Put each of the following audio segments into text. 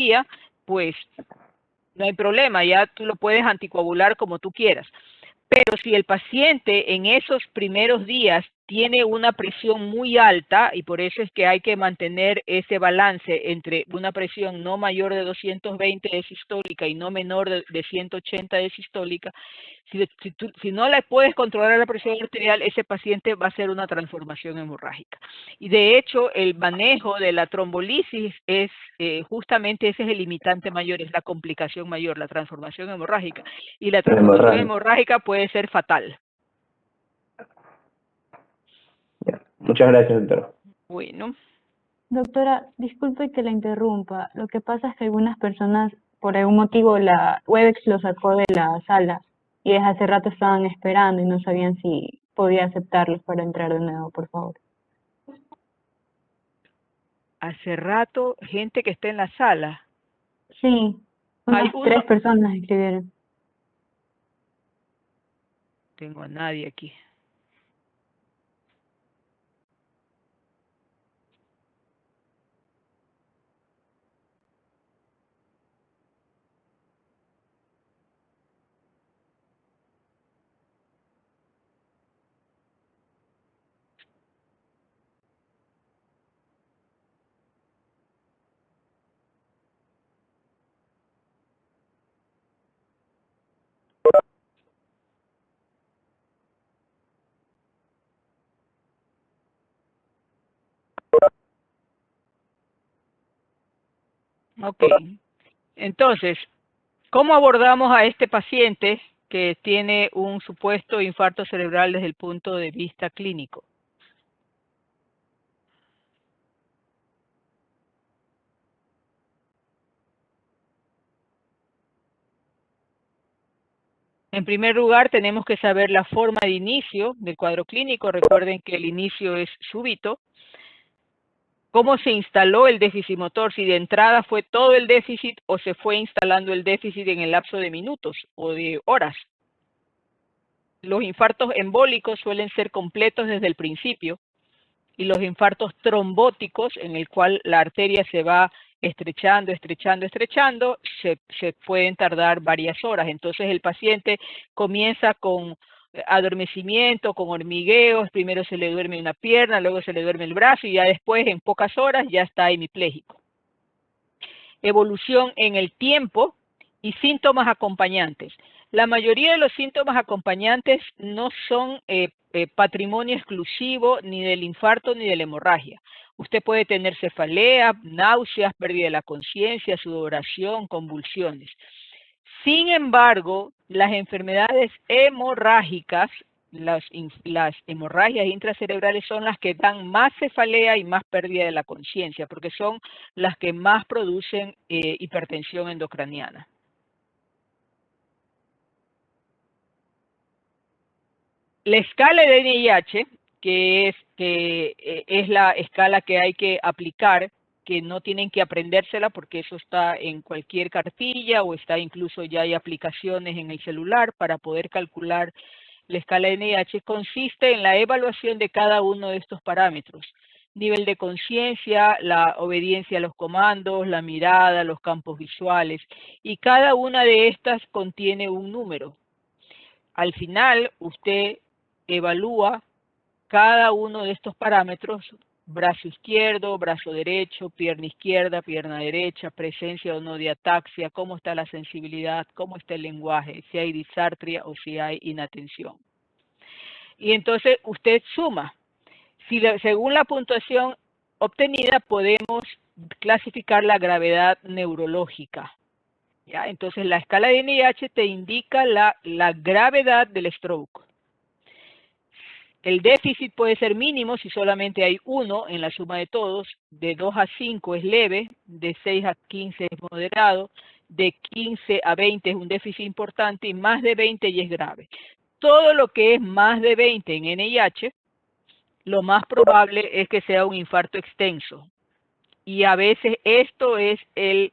día, pues no hay problema, ya tú lo puedes anticoagular como tú quieras. Pero si el paciente en esos primeros días tiene una presión muy alta, y por eso es que hay que mantener ese balance entre una presión no mayor de 220 de sistólica y no menor de 180 de sistólica, si no le puedes controlar la presión arterial, ese paciente va a hacer una transformación hemorrágica. Y de hecho, el manejo de la trombolisis es justamente ese es el limitante mayor, es la complicación mayor, la transformación hemorrágica. Y la transformación hemorrágica puede ser fatal. Ya. Muchas gracias, doctor. Bueno. Doctora, disculpe que la interrumpa. Lo que pasa es que algunas personas, por algún motivo, la Webex lo sacó de la sala y desde hace rato estaban esperando y no sabían si podía aceptarlos para entrar de nuevo, por favor. Hace rato, gente que está en la sala. Sí, unas 3 personas escribieron. Tengo a nadie aquí. Ok. Entonces, ¿cómo abordamos a este paciente que tiene un supuesto infarto cerebral desde el punto de vista clínico? En primer lugar, tenemos que saber la forma de inicio del cuadro clínico. Recuerden que el inicio es súbito. ¿Cómo se instaló el déficit motor? Si de entrada fue todo el déficit o se fue instalando el déficit en el lapso de minutos o de horas. Los infartos embólicos suelen ser completos desde el principio y los infartos trombóticos, en el cual la arteria se va estrechando, se pueden tardar varias horas. Entonces el paciente comienza con adormecimiento, con hormigueos, primero se le duerme una pierna, luego se le duerme el brazo y ya después, en pocas horas, ya está hemipléjico. Evolución en el tiempo y síntomas acompañantes. La mayoría de los síntomas acompañantes no son patrimonio exclusivo ni del infarto ni de la hemorragia. Usted puede tener cefalea, náuseas, pérdida de la conciencia, sudoración, convulsiones. Sin embargo, las enfermedades hemorrágicas, las hemorragias intracerebrales son las que dan más cefalea y más pérdida de la conciencia, porque son las que más producen hipertensión endocraniana. La escala de NIH, que es la escala que hay que aplicar, que no tienen que aprendérsela porque eso está en cualquier cartilla o está incluso ya hay aplicaciones en el celular para poder calcular la escala de NIH, consiste en la evaluación de cada uno de estos parámetros. Nivel de conciencia, la obediencia a los comandos, la mirada, los campos visuales, y cada una de estas contiene un número. Al final, usted evalúa cada uno de estos parámetros: brazo izquierdo, brazo derecho, pierna izquierda, pierna derecha, presencia o no de ataxia, cómo está la sensibilidad, cómo está el lenguaje, si hay disartria o si hay inatención. Y entonces usted suma. Según la puntuación obtenida, podemos clasificar la gravedad neurológica. ¿Ya? Entonces la escala de NIH te indica la gravedad del stroke. El déficit puede ser mínimo si solamente hay uno en la suma de todos, de 2 a 5 es leve, de 6 a 15 es moderado, de 15 a 20 es un déficit importante y más de 20 ya es grave. Todo lo que es más de 20 en NIH, lo más probable es que sea un infarto extenso. Y a veces esto es el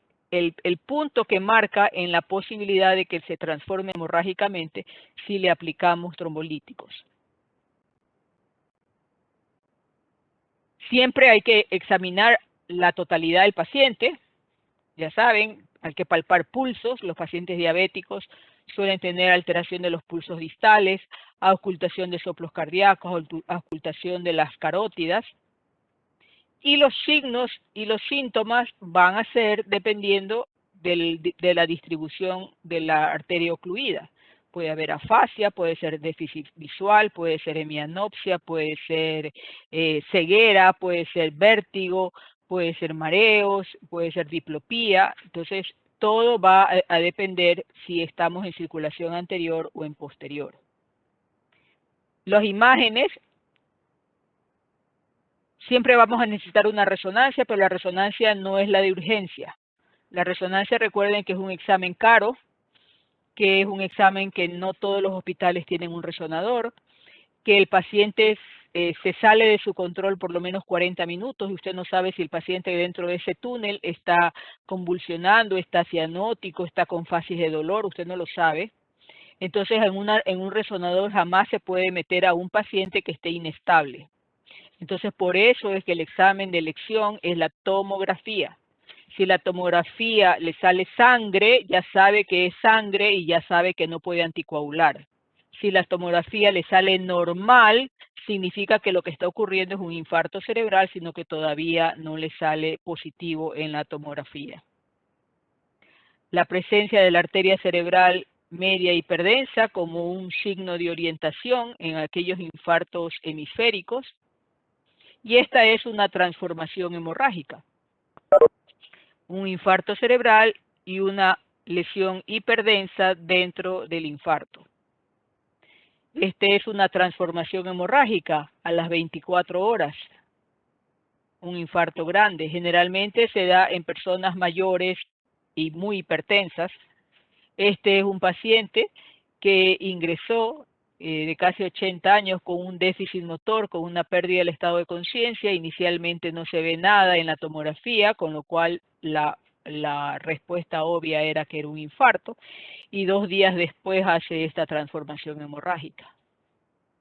punto que marca en la posibilidad de que se transforme hemorrágicamente si le aplicamos trombolíticos. Siempre hay que examinar la totalidad del paciente, Ya saben, hay que palpar pulsos. Los pacientes diabéticos suelen tener alteración de los pulsos distales, auscultación de soplos cardíacos, auscultación de las carótidas. Y los signos y los síntomas van a ser dependiendo de la distribución de la arteria ocluida. Puede haber afasia, puede ser déficit visual, puede ser hemianopsia, puede ser ceguera, puede ser vértigo, puede ser mareos, puede ser diplopía. Entonces, todo va a depender si estamos en circulación anterior o en posterior. Las imágenes, siempre vamos a necesitar una resonancia, pero la resonancia no es la de urgencia. La resonancia, recuerden que es un examen caro, que es un examen que no todos los hospitales tienen un resonador, que el paciente se sale de su control por lo menos 40 minutos y usted no sabe si el paciente dentro de ese túnel está convulsionando, está cianótico, está con fases de dolor, usted no lo sabe. Entonces, en un resonador jamás se puede meter a un paciente que esté inestable. Entonces, por eso es que el examen de elección es la tomografía. Si la tomografía le sale sangre, ya sabe que es sangre y ya sabe que no puede anticoagular. Si la tomografía le sale normal, significa que lo que está ocurriendo es un infarto cerebral, sino que todavía no le sale positivo en la tomografía. La presencia de la arteria cerebral media hiperdensa como un signo de orientación en aquellos infartos hemisféricos. Y esta es una transformación hemorrágica. Un infarto cerebral y una lesión hiperdensa dentro del infarto. Este es una transformación hemorrágica a las 24 horas. Un infarto grande. Generalmente se da en personas mayores y muy hipertensas. Este es un paciente que ingresó de casi 80 años con un déficit motor, con una pérdida del estado de conciencia. Inicialmente no se ve nada en la tomografía, con lo cual la respuesta obvia era que era un infarto. Y 2 días después hace esta transformación hemorrágica.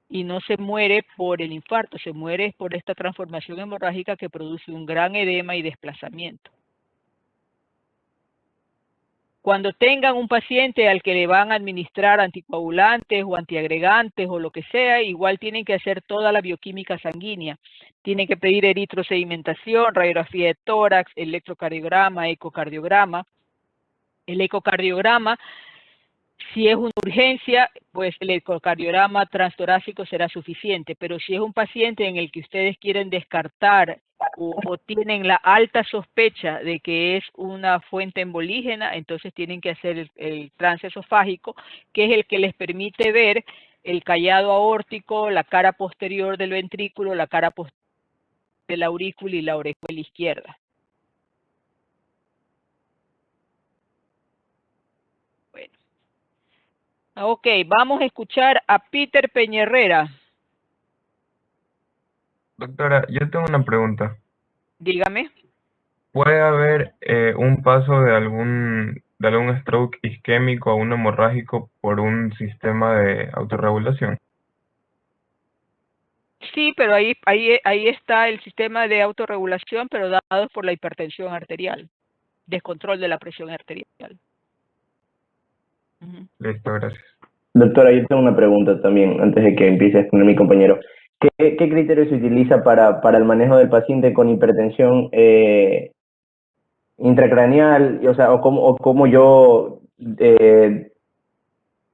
Y no se muere por el infarto, se muere por esta transformación hemorrágica que produce un gran edema y desplazamiento. Cuando tengan un paciente al que le van a administrar anticoagulantes o antiagregantes o lo que sea, igual tienen que hacer toda la bioquímica sanguínea. Tienen que pedir eritrosedimentación, radiografía de tórax, electrocardiograma, ecocardiograma. El ecocardiograma, si es una urgencia, pues el ecocardiograma transtorácico será suficiente, pero si es un paciente en el que ustedes quieren descartar o tienen la alta sospecha de que es una fuente embolígena, entonces tienen que hacer el transesofágico, que es el que les permite ver el callado aórtico, la cara posterior del ventrículo, la cara posterior de la aurícula y la aurícula izquierda. Bueno. Ok, vamos a escuchar a Peter Peñerrera. Doctora, yo tengo una pregunta. Dígame. ¿Puede haber un paso de algún stroke isquémico a un hemorrágico por un sistema de autorregulación? Sí, pero ahí está el sistema de autorregulación, pero dado por la hipertensión arterial, descontrol de la presión arterial. Listo, gracias. Doctora, yo tengo una pregunta también, antes de que empiece a exponer mi compañero. ¿Qué criterio se utiliza para el manejo del paciente con hipertensión intracraneal? O sea, o cómo yo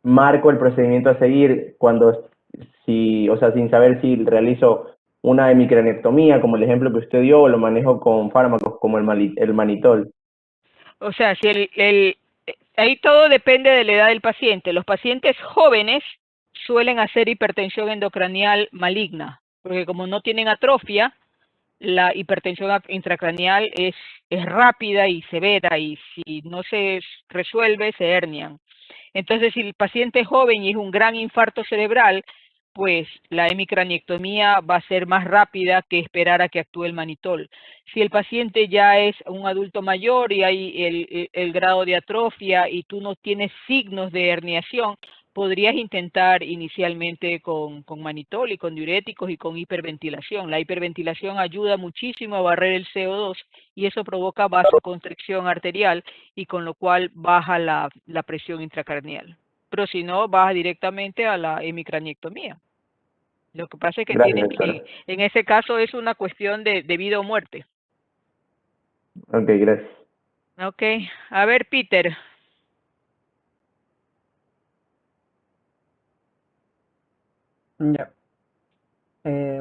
marco el procedimiento a seguir cuando, o sea, sin saber si realizo una hemicranectomía, como el ejemplo que usted dio, o lo manejo con fármacos como el manitol? O sea, si ahí todo depende de la edad del paciente. Los pacientes jóvenes suelen hacer hipertensión endocranial maligna, porque como no tienen atrofia, la hipertensión intracraneal es rápida y severa, y si no se resuelve, se hernian. Entonces, si el paciente es joven y es un gran infarto cerebral, pues la hemicraniectomía va a ser más rápida que esperar a que actúe el manitol. Si el paciente ya es un adulto mayor y hay el grado de atrofia y tú no tienes signos de herniación, podrías intentar inicialmente con manitol y con diuréticos y con hiperventilación. La hiperventilación ayuda muchísimo a barrer el CO2 y eso provoca vasoconstricción arterial y con lo cual baja la presión intracraneal. Pero si no, baja directamente a la hemicraniectomía. Lo que pasa es que Gracias, tienes doctora. que, en ese caso es una cuestión de vida o muerte. Ok, gracias. Ok, a ver, Peter. Ya.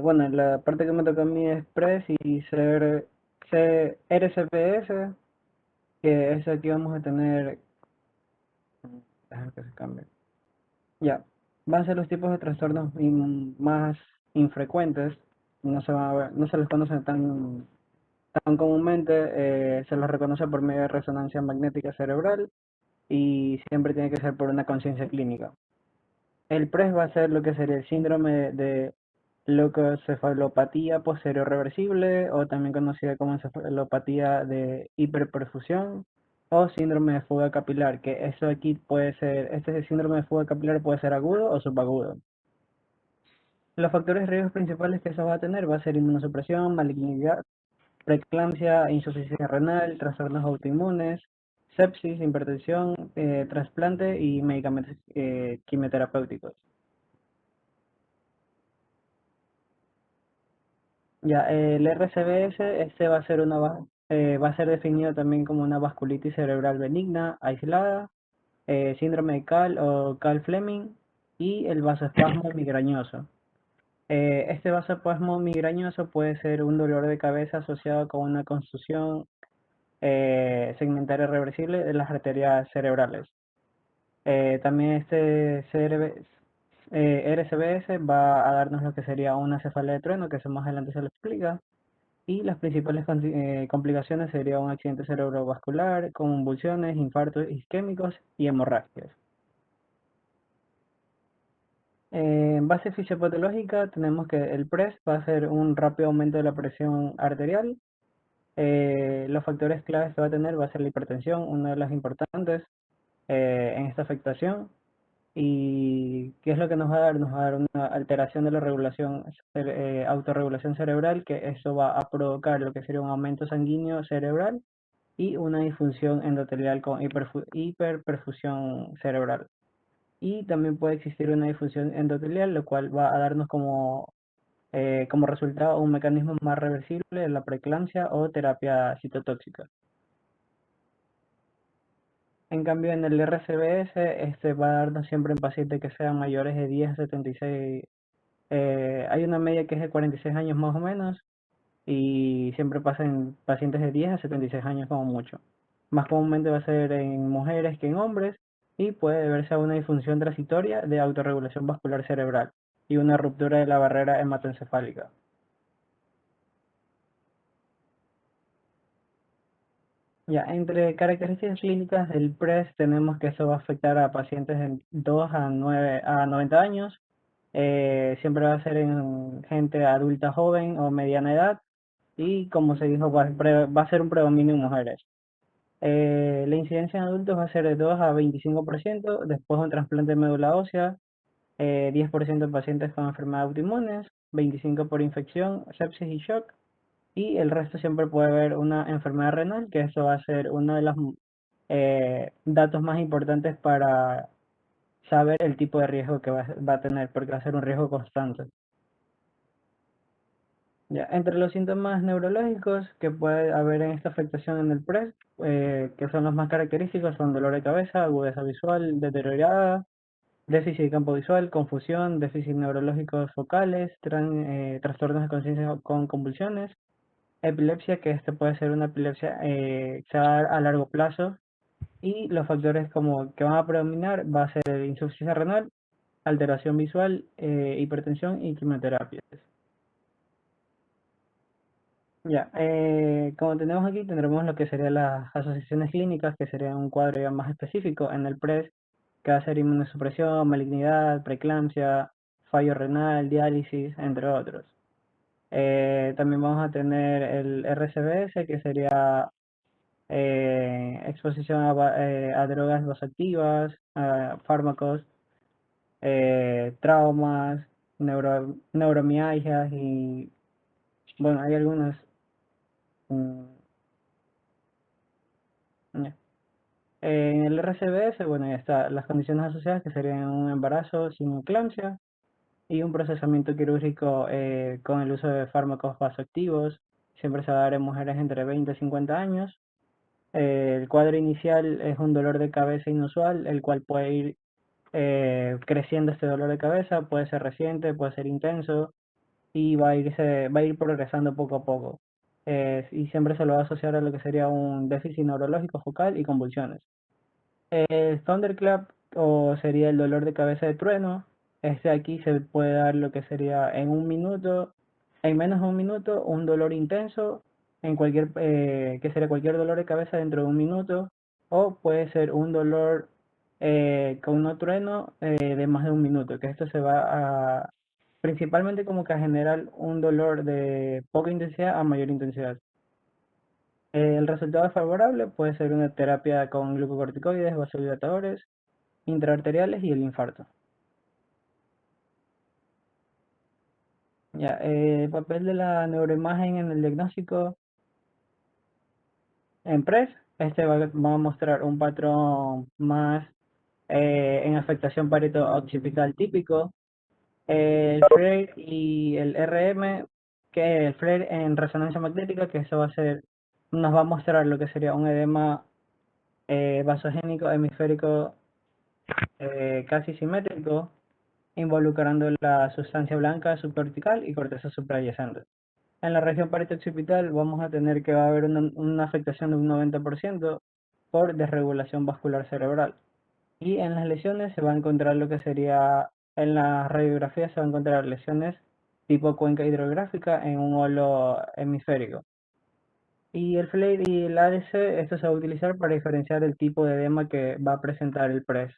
Bueno, la parte que me toca a mí es PRES y RCPS, que es aquí vamos a tener, déjame que se cambie. Ya, van a ser los tipos de trastornos más infrecuentes, no se van a ver, no se les conoce tan comúnmente, se los reconoce por medio de resonancia magnética cerebral y siempre tiene que ser por una conciencia clínica. El PRES va a ser lo que sería el síndrome de leucocefalopatía posterior reversible o también conocida como encefalopatía de hiperperfusión o síndrome de fuga capilar, que eso aquí puede ser, este síndrome de fuga capilar puede ser agudo o subagudo. Los factores de riesgo principales que eso va a tener va a ser inmunosupresión, malignidad, preeclampsia, insuficiencia renal, trastornos autoinmunes, sepsis, hipertensión, trasplante y medicamentos quimioterapéuticos. Ya, el RCBS, este va a ser va a ser definido también como una vasculitis cerebral benigna, aislada, síndrome de Cal o Cal-Fleming y el vasoespasmo migrañoso. Este vasoespasmo migrañoso puede ser un dolor de cabeza asociado con una contusión segmentaria reversible de las arterias cerebrales. También este RCBS va a darnos lo que sería una cefalea de trueno, que eso más adelante se lo explica. Y las principales complicaciones serían un accidente cerebrovascular, convulsiones, infartos isquémicos y hemorragias. En base fisiopatológica tenemos que el PRES va a ser un rápido aumento de la presión arterial. Los factores claves que va a tener va a ser la hipertensión, una de las importantes en esta afectación. ¿Y qué es lo que nos va a dar? Nos va a dar una alteración de la regulación, autorregulación cerebral, que eso va a provocar lo que sería un aumento sanguíneo cerebral y una disfunción endotelial con hiperperfusión cerebral. Y también puede existir una disfunción endotelial, lo cual va a darnos como resultado un mecanismo más reversible de la preeclampsia o terapia citotóxica. En cambio, en el RCBS, este va a darnos siempre en pacientes que sean mayores de 10 a 76. Hay una media que es de 46 años más o menos, y siempre pasa en pacientes de 10 a 76 años como mucho. Más comúnmente va a ser en mujeres que en hombres y puede deberse a una disfunción transitoria de autorregulación vascular cerebral y una ruptura de la barrera hematoencefálica. Ya, entre características clínicas del PRES tenemos que eso va a afectar a pacientes de 2 a 90 años. Siempre va a ser en gente adulta joven o mediana edad y como se dijo va a ser un predominio en mujeres. La incidencia en adultos va a ser de 2 a 25%, después un trasplante de médula ósea, 10% en pacientes con enfermedades autoinmunes, 25% por infección, sepsis y shock, y el resto siempre puede haber una enfermedad renal, que eso va a ser uno de los datos más importantes para saber el tipo de riesgo que va a tener, porque va a ser un riesgo constante. Ya, entre los síntomas neurológicos que puede haber en esta afectación en el PRES, que son los más característicos, son dolor de cabeza, agudeza visual deteriorada, déficit de campo visual, confusión, déficit neurológicos focales, trastornos de conciencia con convulsiones, epilepsia, que este puede ser una epilepsia que se va a dar a largo plazo, y los factores como que van a predominar va a ser insuficiencia renal, alteración visual, hipertensión y quimioterapias. Ya, como tenemos aquí, tendremos lo que serían las asociaciones clínicas, que sería un cuadro ya más específico en el PRES, que va a ser inmunosupresión, malignidad, preeclampsia, fallo renal, diálisis, entre otros. También vamos a tener el RCBS, que sería exposición a drogas vasoactivas, a fármacos, traumas, neuromialgias y, bueno, hay algunas. mm, ya. En el RCBS, bueno, ya está, las condiciones asociadas que serían un embarazo sin eclampsia y un procesamiento quirúrgico con el uso de fármacos vasoactivos. Siempre se va a dar en mujeres entre 20 y 50 años. El cuadro inicial es un dolor de cabeza inusual, el cual puede ir creciendo este dolor de cabeza, puede ser reciente, puede ser intenso y va a ir progresando poco a poco. Y siempre se lo va a asociar a lo que sería un déficit neurológico focal y convulsiones. El thunderclap o sería el dolor de cabeza de trueno. Este aquí se puede dar lo que sería en un minuto, en menos de un minuto, un dolor intenso, que sería cualquier dolor de cabeza dentro de un minuto, o puede ser un dolor con un trueno de más de un minuto, que esto se va a principalmente como que a generar un dolor de poca intensidad a mayor intensidad. El resultado favorable puede ser una terapia con glucocorticoides, vasodilatadores, intraarteriales y el infarto. Ya, el papel de la neuroimagen en el diagnóstico en PRES, va a mostrar un patrón más en afectación parieto-occipital típico. El FLAIR y el RM, que el FLAIR en resonancia magnética, que eso nos va a mostrar lo que sería un edema vasogénico hemisférico casi simétrico, involucrando la sustancia blanca subcortical y corteza suprayacente. En la región parieto-occipital vamos a tener que va a haber una afectación de un 90% por desregulación vascular cerebral. Y en las lesiones se va a encontrar lo que sería, en la radiografía se va a encontrar lesiones tipo cuenca hidrográfica en un holo hemisférico. Y el FLAIR y el ADC, esto se va a utilizar para diferenciar el tipo de edema que va a presentar el PRES.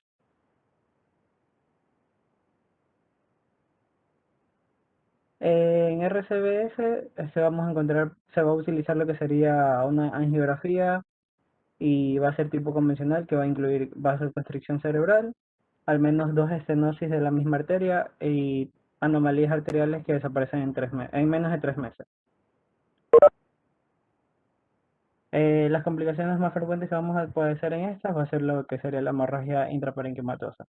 En RCBS se va a utilizar lo que sería una angiografía y va a ser tipo convencional que va a incluir vasoconstricción cerebral, al menos dos estenosis de la misma arteria y anomalías arteriales que desaparecen en menos de 3 meses. Las complicaciones más frecuentes que vamos a poder hacer en estas va a ser lo que sería la hemorragia intraparenquimatosa.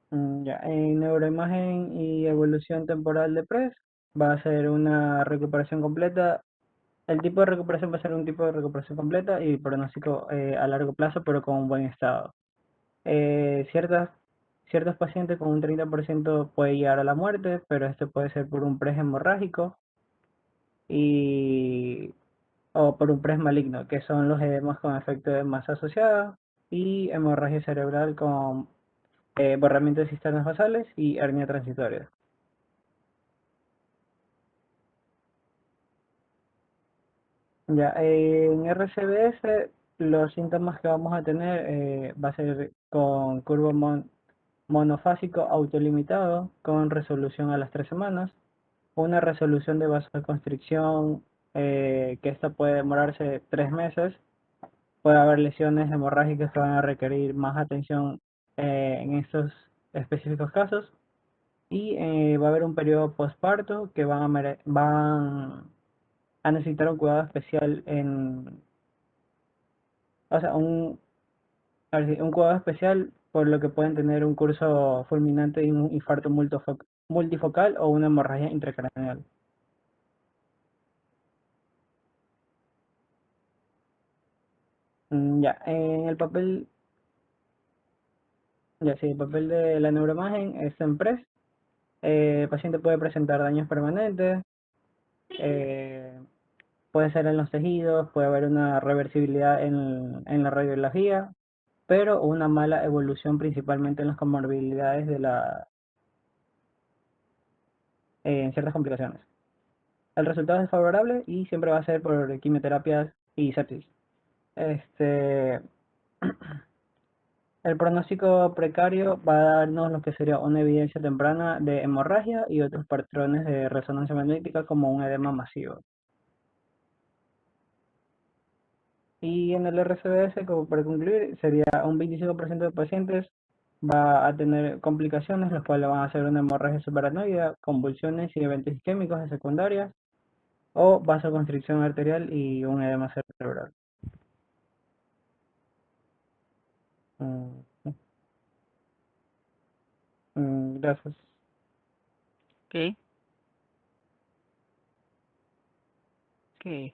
Ya, en neuroimagen y evolución temporal de PRES va a ser una recuperación completa. El tipo de recuperación va a ser un tipo de recuperación completa y pronóstico a largo plazo, pero con un buen estado. Eh, ciertas, Ciertos pacientes con un 30% puede llegar a la muerte, pero esto puede ser por un PRES hemorrágico y, o por un PRES maligno, que son los edemas con efecto de masa asociada y hemorragia cerebral con borramiento de cisternas basales y hernia transitoria. Ya, en RCBS los síntomas que vamos a tener va a ser con curvo monofásico autolimitado con resolución a las 3 semanas, una resolución de vasoconstricción que esta puede demorarse 3 meses, puede haber lesiones hemorrágicas que van a requerir más atención en estos específicos casos y va a haber un periodo postparto que van a necesitar un cuidado especial o sea, a ver, sí, un cuidado especial por lo que pueden tener un curso fulminante y un infarto multifocal o una hemorragia intracraneal. Ya, en el papel de la neuroimagen es en PRES. El paciente puede presentar daños permanentes, eh, puede ser en los tejidos, puede haber una reversibilidad en la radiología, pero una mala evolución principalmente en las comorbilidades en ciertas complicaciones. El resultado es favorable y siempre va a ser por quimioterapias y sepsis. Este, el pronóstico precario va a darnos lo que sería una evidencia temprana de hemorragia y otros patrones de resonancia magnética como un edema masivo. Y en el RCBS, como para concluir, sería un 25% de pacientes va a tener complicaciones, los cuales van a ser una hemorragia subaracnoidea, convulsiones y eventos isquémicos de secundarias, o vasoconstricción arterial y un edema cerebral. Mm, Gracias. Ok. Ok.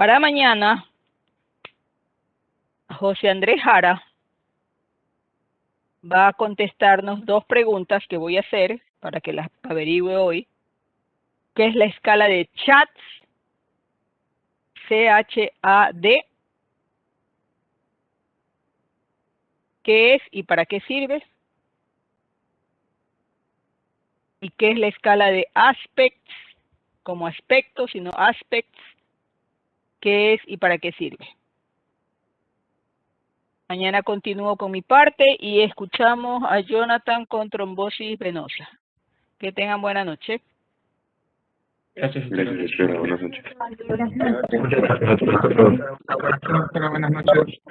Para mañana, José Andrés Jara va a contestarnos 2 preguntas que voy a hacer para que las averigüe hoy, que es la escala de CHADS, C-H-A-D, qué es y para qué sirve, y qué es la escala de aspects, como aspectos, sino aspects, qué es y para qué sirve. Mañana continúo con mi parte y escuchamos a Jonathan con trombosis venosa. Que tengan buena noche. Gracias, buenas noches. Gracias. Buenas noches.